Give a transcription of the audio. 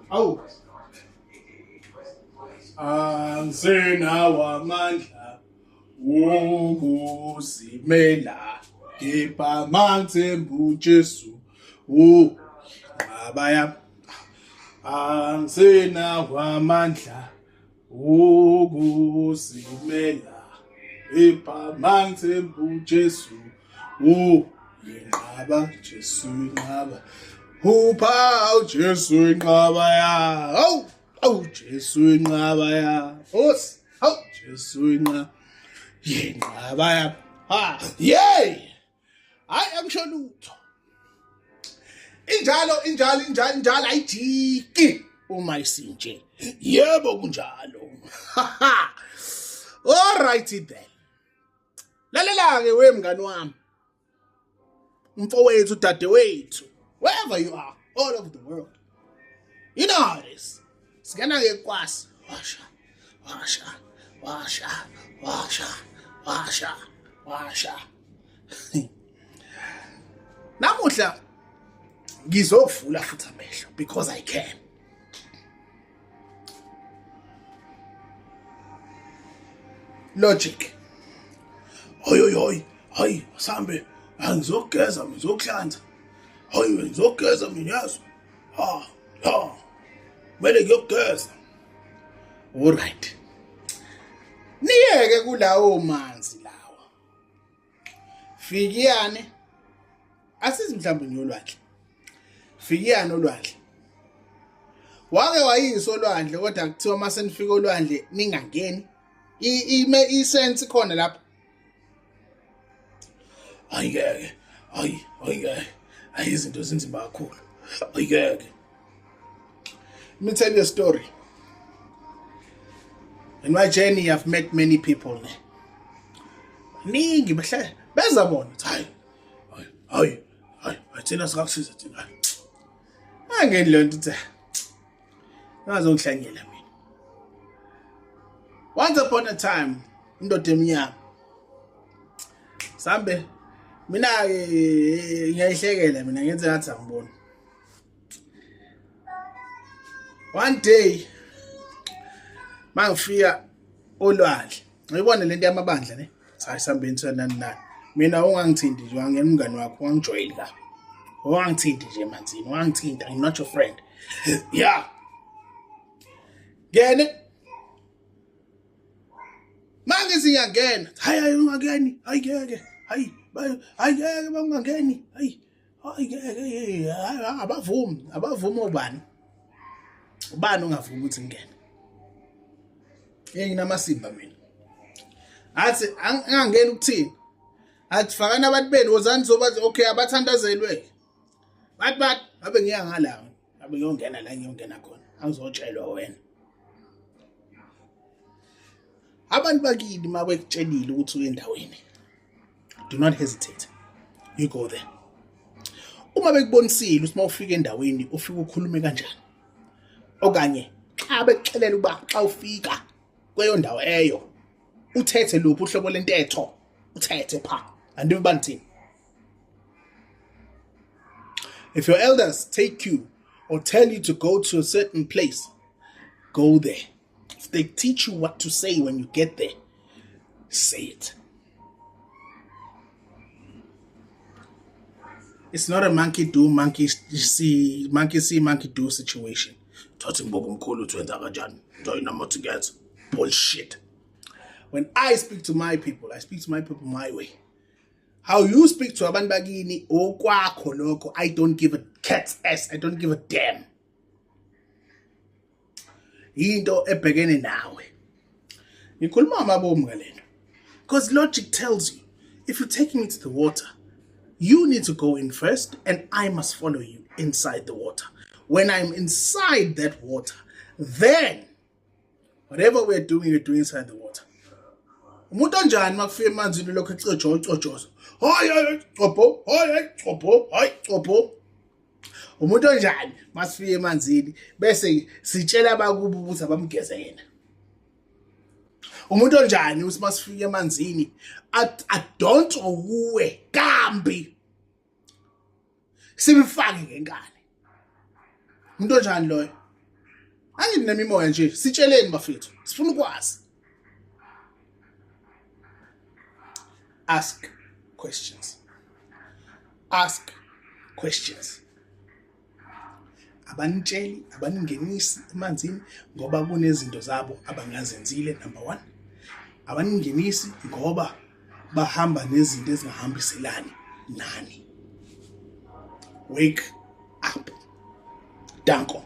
Awu. Angsenawo amandla ukuzimela kepha mangithemba uJesu ngabaya angsenawo amandla ukuzimela kepha mangithemba uJesu inqaba Jesu inqaba uphawu Jesu inqaba ya awu Jesu inqaba ya awu Jesu inqaba ya yey hayi angisho lutho injalo ayijiki uma isinje yebo kunjalo all right then lalela ke wemngani wami umfowethu dadewethu wherever you are all over the world you know how it is singena ke kwasi washa namuhla ngizovula futhi amehlo because I can. Logic. Hayi sambe angizogeza ngizokuhlanza. Hayi ngizogeza mina yazo. Mele ngiyogeza. All right. Niyeke kulawo manzi lawo. Fikiyane. Asizi mhlawumbe ngiyolwandle. Fikiyane olwandle. Wake wayisa olwandle kodwa kuthiwa mase nifika olwandle ningangeni. I-sense khona lapha. Ayike. Hayi izinto zinzima kakhulu. Ayike. Let me tell you a story. In my journey I've met many people. Ningi behle beza bona. Hayi. Athina sikakusiza thina. Angeni le nto ngazongihlangela mina. Once upon a time indoda emnyama sambe mina ngiyayihlekela mina ngenze ngathi angiboni. One day mangifika olwandle ngiyibona lento yamabandla ne sayisambeni sanani mina ungangithinti nje wangena umngani wakho wangijoyela ka ungangithinti nje manzini wangithinta I'm not your friend yeah ngene mangisi ngiyangena hayi ungangeni ayike hayi bangangeni hayi abavumi ubani ungavuma ukuthi ngene nginamasimba mina athi angangeni ukuthini athi fakana abantu beni wozani zobathi okay abathandazelwe bathi abe ngiya ngala abe ngiyongena la ngiyongena khona angizotshelwa wena abantu bakini mabekutshelile ukuthi uye endaweni do not hesitate you go there uma bekubonisile ukuthi mawufika endaweni ufika ukhulume kanjani okanye xa bekuxelela uba xa ufika kweyo ndawo eyo uthethe luphi uhlobo lentetho uthethe pha andibe banthini. If your elders take you or tell you to go to a certain place, go there. If they teach you what to say when you get there, say it. It's not a monkey do, monkey see, monkey do situation. Bullshit. When I speak to my people, I speak to my people my way. How you speak to abantu bakini okwakho lokho, I don't give a cat's ass. I don't give a damn. Into ebhekene nawe. Ngikhuluma amabomu ngalento. Because logic tells you, if you're taking me to the water, you need to go in first and I must follow you inside the water. When I'm inside that water, then whatever we're doing inside the water. Umuntu onjani makufika emanzini lokho ecojoza. Hayi chopho. Umuntu onjani masifika emanzini bese sitshela abakubo ukuthi abamgeze yena. Umuntu onjani uthi masifika emanzini don't uwe kambi. Simfake ngenkani. Umuntu onjani loyo? Angithi nemimoya nje sitsheleni bafethu sifuna ukwazi. Ask questions. Ask questions. Abanitsheli, abaningenisi emanzini ngoba kunezinto zabo abangazenzile. Number 1. Abaningenisi ngoba bahamba nezinto ezingahambiselani nani. Wake up. Danko.